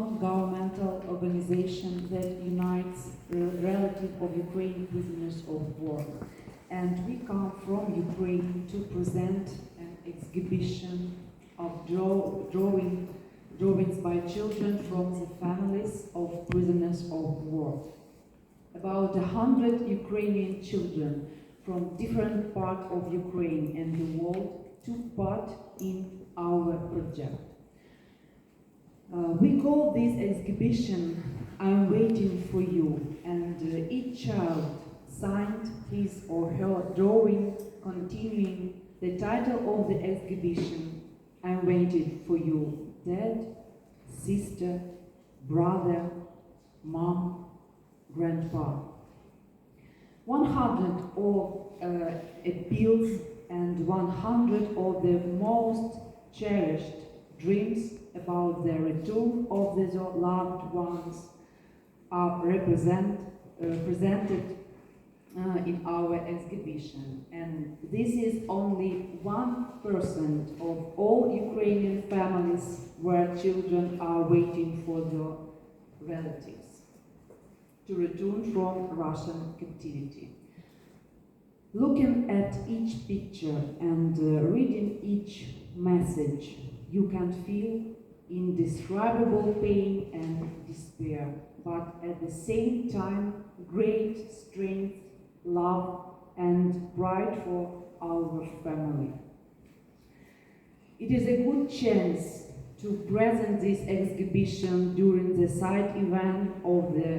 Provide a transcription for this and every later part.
non-governmental organization that unites relatives of Ukrainian prisoners of war. And we come from Ukraine to present an exhibition of drawings by children from the families of prisoners of war. About 100 Ukrainian children from different parts of Ukraine and the world took part in our project. We call this exhibition "I'm Waiting for You," and each child signed his or her drawing continuing the title of the exhibition, "I'm waiting for you, dad, sister, brother, mom, grandpa." 100 of appeals and 100 of the most cherished dreams about the return of the loved ones are presented in our exhibition. And this is only 1% of all Ukrainian families where children are waiting for their relatives to return from Russian captivity. Looking at each picture and reading each message, you can feel indescribable pain and despair, but at the same time, great strength, love, and pride for our family. It is a good chance to present this exhibition during the side event of the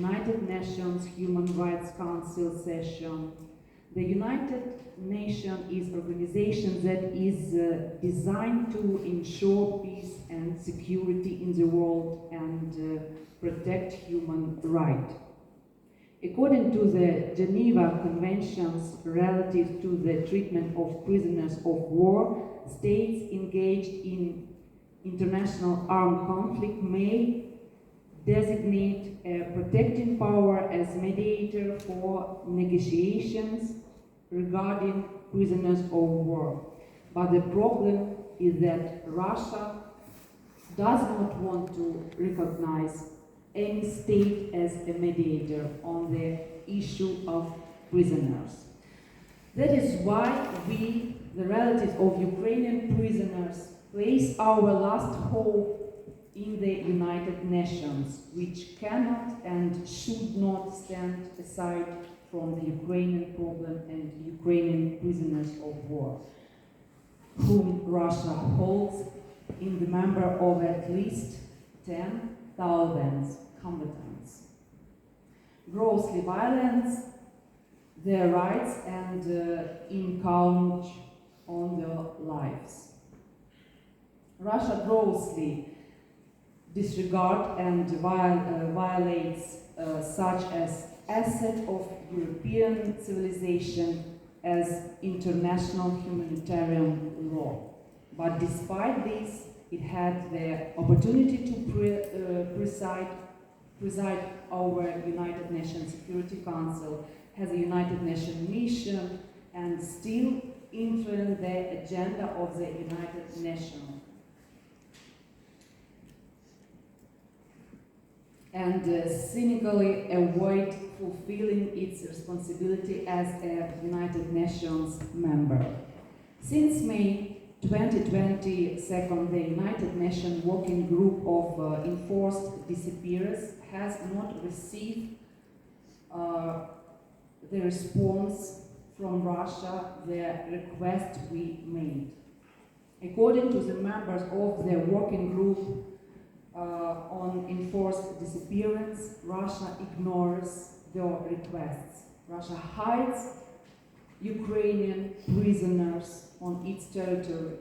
United Nations Human Rights Council session. The United Nations is an organization that is designed to ensure peace and security in the world and protect human rights. According to the Geneva Conventions relative to the treatment of prisoners of war, states engaged in international armed conflict may designate a protecting power as mediator for negotiations regarding prisoners of war. But the problem is that Russia does not want to recognize any state as a mediator on the issue of prisoners. That is why we, the relatives of Ukrainian prisoners, place our last hope in the United Nations, which cannot and should not stand aside from the Ukrainian problem and Ukrainian prisoners of war, whom Russia holds in the number of at least 10,000 combatants. Grossly violates their rights and encroach on their lives. Russia grossly disregards and violates such as asset of European civilization as international humanitarian law. But despite this, it had the opportunity to preside over United Nations Security Council, has a United Nations mission, and still influence the agenda of the United Nations. And cynically avoid fulfilling its responsibility as a United Nations member. Since May 2020, the United Nations Working Group of Enforced Disappearance has not received the response from Russia, the request we made. According to the members of the working group on enforced disappearance, Russia ignores their requests. Russia hides Ukrainian prisoners on its territory,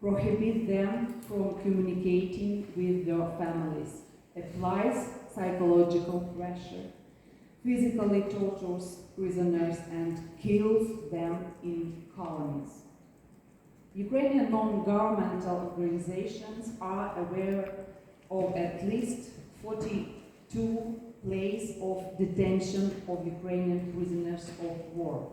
prohibits them from communicating with their families, applies psychological pressure, physically tortures prisoners, and kills them in colonies. Ukrainian non-governmental organizations are aware of at least 42 places of detention of Ukrainian prisoners of war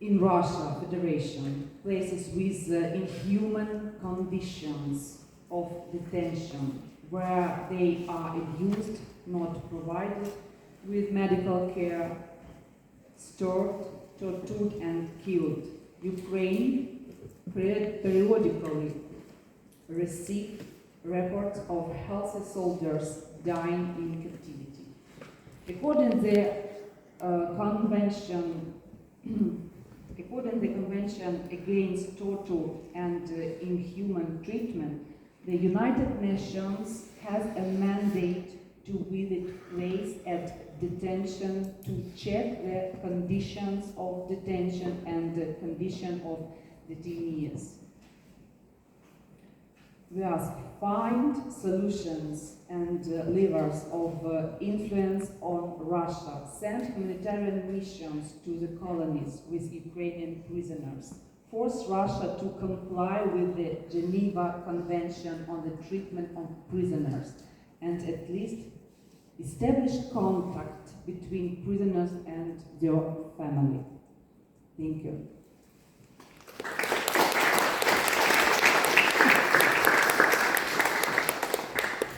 in Russia Federation, places with inhuman conditions, of detention, where they are abused, not provided with medical care, stored, tortured and killed. Ukraine periodically receives reports of healthy soldiers dying in captivity. According to the Convention Against Torture and Inhuman Treatment, the United Nations has a mandate to visit place at detention to check the conditions of detention and the condition of detainees. We ask, find solutions and levers of influence on Russia, send humanitarian missions to the colonies with Ukrainian prisoners, force Russia to comply with the Geneva Convention on the treatment of prisoners, and at least establish contact between prisoners and their family. Thank you.